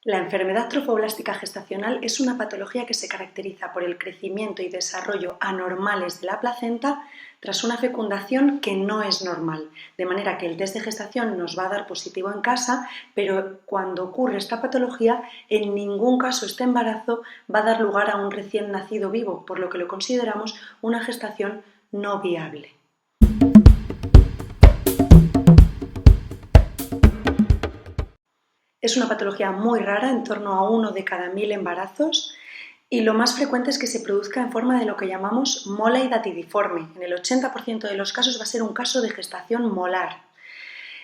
La enfermedad trofoblástica gestacional es una patología que se caracteriza por el crecimiento y desarrollo anormales de la placenta tras una fecundación que no es normal, de manera que el test de gestación nos va a dar positivo en casa, pero cuando ocurre esta patología, en ningún caso este embarazo va a dar lugar a un recién nacido vivo, por lo que lo consideramos una gestación no viable. Es una patología muy rara, en torno a 1 de cada 1000 embarazos, y lo más frecuente es que se produzca en forma de lo que llamamos mola hidatidiforme. En el 80% de los casos va a ser un caso de gestación molar.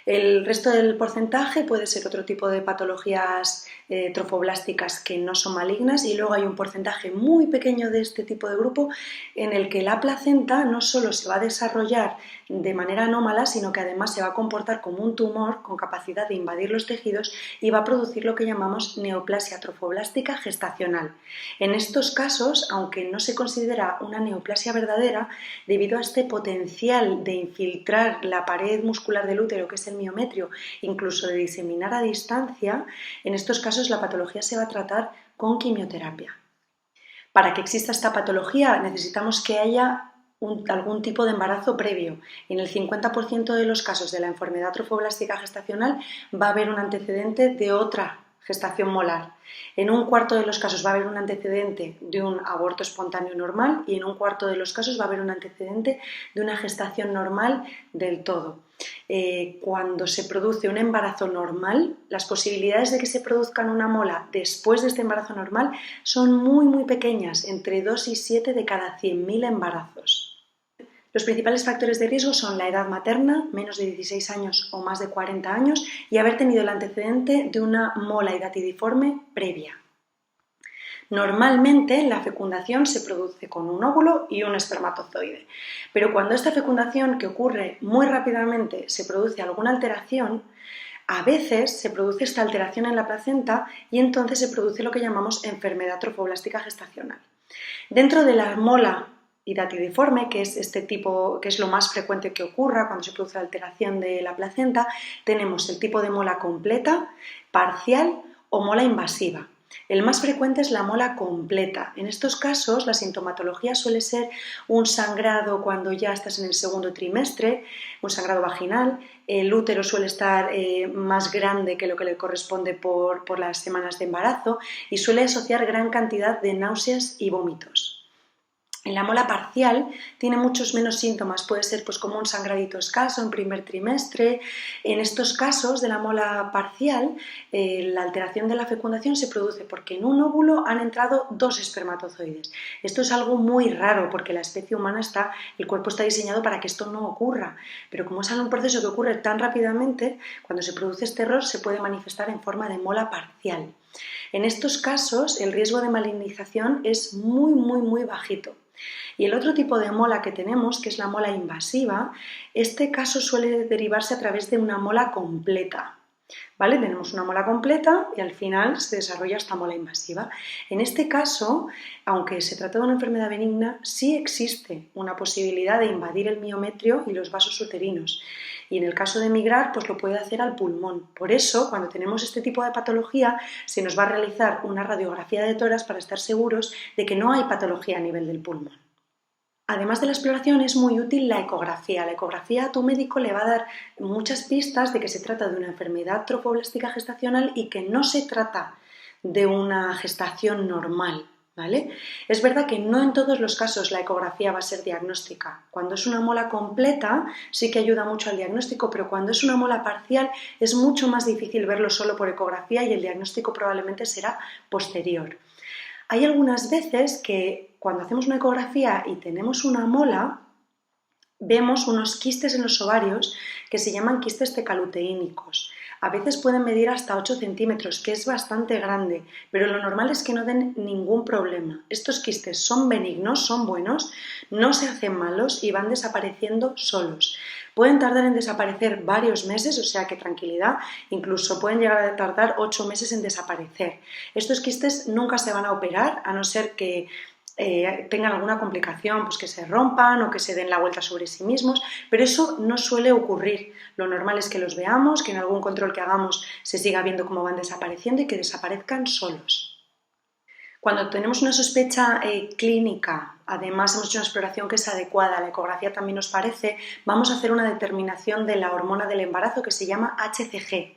El resto del porcentaje puede ser otro tipo de patologías trofoblásticas que no son malignas, y luego hay un porcentaje muy pequeño de este tipo de grupo en el que la placenta no solo se va a desarrollar de manera anómala, sino que además se va a comportar como un tumor con capacidad de invadir los tejidos y va a producir lo que llamamos neoplasia trofoblástica gestacional. En estos casos, aunque no se considera una neoplasia verdadera, debido a este potencial de infiltrar la pared muscular del útero, que es el miometrio, incluso de diseminar a distancia, en estos casos la patología se va a tratar con quimioterapia. Para que exista esta patología necesitamos que haya algún tipo de embarazo previo. En el 50% de los casos de la enfermedad trofoblástica gestacional va a haber un antecedente de otra gestación molar. En un cuarto de los casos va a haber un antecedente de un aborto espontáneo normal, y en un cuarto de los casos va a haber un antecedente de una gestación normal del todo. Cuando se produce un embarazo normal, las posibilidades de que se produzcan una mola después de este embarazo normal son muy pequeñas, entre 2 y 7 de cada 100.000 embarazos. Los principales factores de riesgo son la edad materna, menos de 16 años o más de 40 años, y haber tenido el antecedente de una mola hidatidiforme previa. Normalmente la fecundación se produce con un óvulo y un espermatozoide, pero cuando esta fecundación, que ocurre muy rápidamente, se produce alguna alteración, a veces se produce esta alteración en la placenta y entonces se produce lo que llamamos enfermedad trofoblástica gestacional. Dentro de la mola hidatidiforme, que es este tipo, que es lo más frecuente que ocurra cuando se produce la alteración de la placenta, tenemos el tipo de mola completa, parcial o mola invasiva. El más frecuente es la mola completa. En estos casos la sintomatología suele ser un sangrado cuando ya estás en el segundo trimestre, un sangrado vaginal, el útero suele estar más grande que lo que le corresponde por las semanas de embarazo, y suele asociar gran cantidad de náuseas y vómitos. En la mola parcial tiene muchos menos síntomas, puede ser como un sangradito escaso en primer trimestre. En estos casos de la mola parcial, la alteración de la fecundación se produce porque en un óvulo han entrado 2 espermatozoides. Esto es algo muy raro porque la especie humana el cuerpo está diseñado para que esto no ocurra, pero como es un proceso que ocurre tan rápidamente, cuando se produce este error se puede manifestar en forma de mola parcial. En estos casos el riesgo de malignización es muy bajito. Y el otro tipo de mola que tenemos, que es la mola invasiva, este caso suele derivarse a través de una mola completa. ¿Vale? Tenemos una mola completa y al final se desarrolla esta mola invasiva. En este caso, aunque se trata de una enfermedad benigna, sí existe una posibilidad de invadir el miometrio y los vasos uterinos. Y en el caso de migrar, pues lo puede hacer al pulmón. Por eso, cuando tenemos este tipo de patología, se nos va a realizar una radiografía de tórax para estar seguros de que no hay patología a nivel del pulmón. Además de la exploración, es muy útil la ecografía. La ecografía a tu médico le va a dar muchas pistas de que se trata de una enfermedad trofoblástica gestacional y que no se trata de una gestación normal, ¿vale? Es verdad que no en todos los casos la ecografía va a ser diagnóstica. Cuando es una mola completa sí que ayuda mucho al diagnóstico, pero cuando es una mola parcial es mucho más difícil verlo solo por ecografía y el diagnóstico probablemente será posterior. Hay algunas veces que cuando hacemos una ecografía y tenemos una mola, vemos unos quistes en los ovarios que se llaman quistes tecaluteínicos. A veces pueden medir hasta 8 centímetros, que es bastante grande, pero lo normal es que no den ningún problema. Estos quistes son benignos, son buenos, no se hacen malos y van desapareciendo solos. Pueden tardar en desaparecer varios meses, o sea que tranquilidad, incluso pueden llegar a tardar 8 meses en desaparecer. Estos quistes nunca se van a operar, a no ser que tengan alguna complicación, pues que se rompan o que se den la vuelta sobre sí mismos, pero eso no suele ocurrir. Lo normal es que los veamos, que en algún control que hagamos se siga viendo cómo van desapareciendo y que desaparezcan solos. Cuando tenemos una sospecha clínica, además hemos hecho una exploración que es adecuada, la ecografía también nos parece, vamos a hacer una determinación de la hormona del embarazo que se llama HCG.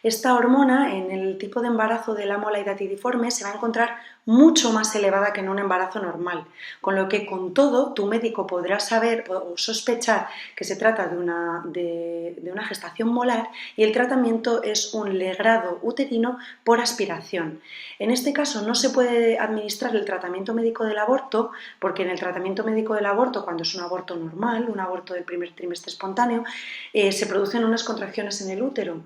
Esta hormona, en el tipo de embarazo de la mola hidatidiforme, se va a encontrar mucho más elevada que en un embarazo normal, con lo que con todo tu médico podrá saber o sospechar que se trata de una gestación molar y el tratamiento es un legrado uterino por aspiración. En este caso no se puede administrar el tratamiento médico del aborto, porque en el tratamiento médico del aborto, cuando es un aborto normal, un aborto del primer trimestre espontáneo, se producen unas contracciones en el útero.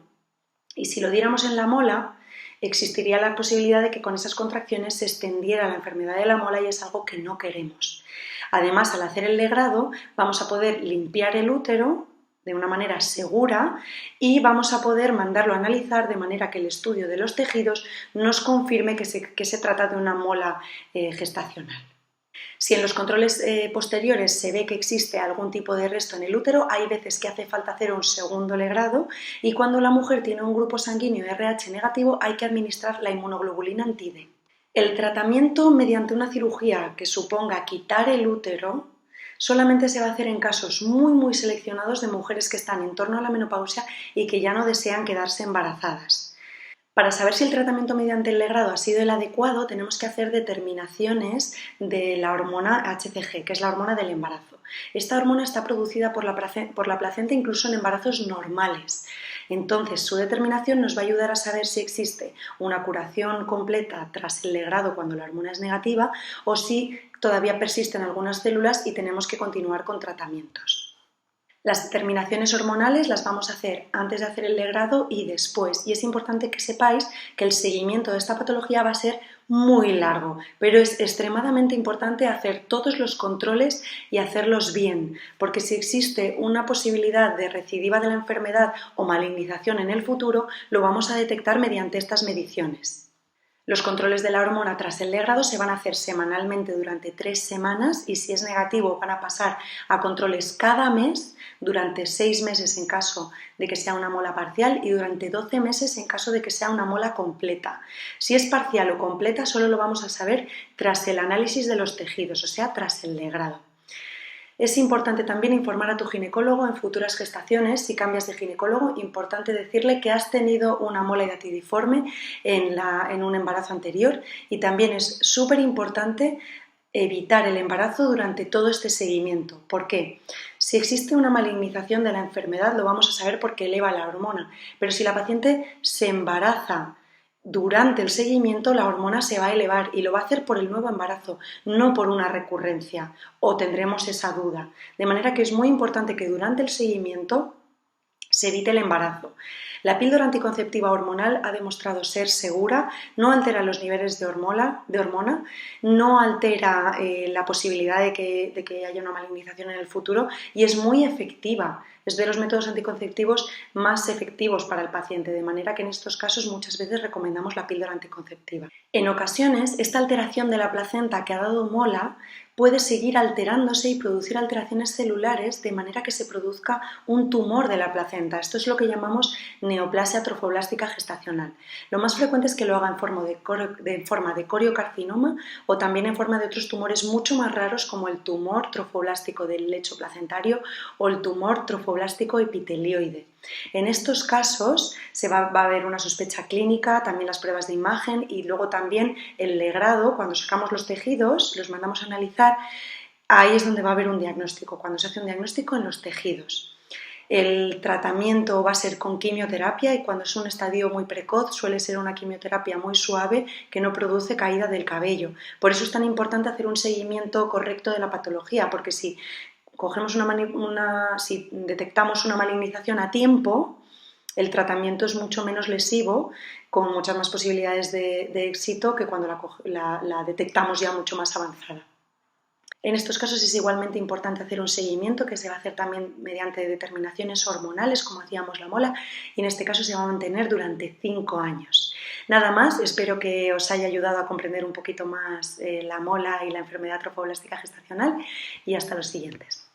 Y si lo diéramos en la mola, existiría la posibilidad de que con esas contracciones se extendiera la enfermedad de la mola y es algo que no queremos. Además, al hacer el legrado, vamos a poder limpiar el útero de una manera segura y vamos a poder mandarlo a analizar de manera que el estudio de los tejidos nos confirme que se trata de una mola gestacional. Si en los controles posteriores se ve que existe algún tipo de resto en el útero, hay veces que hace falta hacer un segundo legrado y cuando la mujer tiene un grupo sanguíneo RH negativo hay que administrar la inmunoglobulina anti-D. El tratamiento mediante una cirugía que suponga quitar el útero solamente se va a hacer en casos muy seleccionados de mujeres que están en torno a la menopausia y que ya no desean quedarse embarazadas. Para saber si el tratamiento mediante el legrado ha sido el adecuado, tenemos que hacer determinaciones de la hormona HCG, que es la hormona del embarazo. Esta hormona está producida por la placenta incluso en embarazos normales. Entonces, su determinación nos va a ayudar a saber si existe una curación completa tras el legrado cuando la hormona es negativa o si todavía persisten algunas células y tenemos que continuar con tratamientos. Las determinaciones hormonales las vamos a hacer antes de hacer el legrado y después. Y es importante que sepáis que el seguimiento de esta patología va a ser muy largo, pero es extremadamente importante hacer todos los controles y hacerlos bien, porque si existe una posibilidad de recidiva de la enfermedad o malignización en el futuro, lo vamos a detectar mediante estas mediciones. Los controles de la hormona tras el legrado se van a hacer semanalmente durante 3 semanas y si es negativo van a pasar a controles cada mes durante 6 meses en caso de que sea una mola parcial y durante 12 meses en caso de que sea una mola completa. Si es parcial o completa solo lo vamos a saber tras el análisis de los tejidos, o sea, tras el legrado. Es importante también informar a tu ginecólogo en futuras gestaciones, si cambias de ginecólogo, importante decirle que has tenido una mola hidatidiforme en un embarazo anterior y también es súper importante evitar el embarazo durante todo este seguimiento. ¿Por qué? Si existe una malignización de la enfermedad lo vamos a saber porque eleva la hormona, pero si la paciente se embaraza durante el seguimiento la hormona se va a elevar y lo va a hacer por el nuevo embarazo, no por una recurrencia, o tendremos esa duda. De manera que es muy importante que durante el seguimiento se evite el embarazo. La píldora anticonceptiva hormonal ha demostrado ser segura, no altera los niveles de hormona, no altera la posibilidad de que haya una malignización en el futuro y es muy efectiva. Es de los métodos anticonceptivos más efectivos para el paciente, de manera que en estos casos muchas veces recomendamos la píldora anticonceptiva. En ocasiones, esta alteración de la placenta que ha dado mola puede seguir alterándose y producir alteraciones celulares de manera que se produzca un tumor de la placenta. Esto es lo que llamamos neoplasia trofoblástica gestacional. Lo más frecuente es que lo haga en forma de coriocarcinoma o también en forma de otros tumores mucho más raros como el tumor trofoblástico del lecho placentario o el tumor trofoblástico epitelioide. En estos casos va a haber una sospecha clínica, también las pruebas de imagen y luego también el legrado, cuando sacamos los tejidos, los mandamos a analizar, ahí es donde va a haber un diagnóstico, cuando se hace un diagnóstico en los tejidos. El tratamiento va a ser con quimioterapia y cuando es un estadio muy precoz suele ser una quimioterapia muy suave que no produce caída del cabello. Por eso es tan importante hacer un seguimiento correcto de la patología, porque si si detectamos una malignización a tiempo, el tratamiento es mucho menos lesivo, con muchas más posibilidades de éxito que cuando la detectamos ya mucho más avanzada. En estos casos es igualmente importante hacer un seguimiento que se va a hacer también mediante determinaciones hormonales, como hacíamos la mola, y en este caso se va a mantener durante 5 años. Nada más, espero que os haya ayudado a comprender un poquito más la mola y la enfermedad trofoblástica gestacional y hasta los siguientes.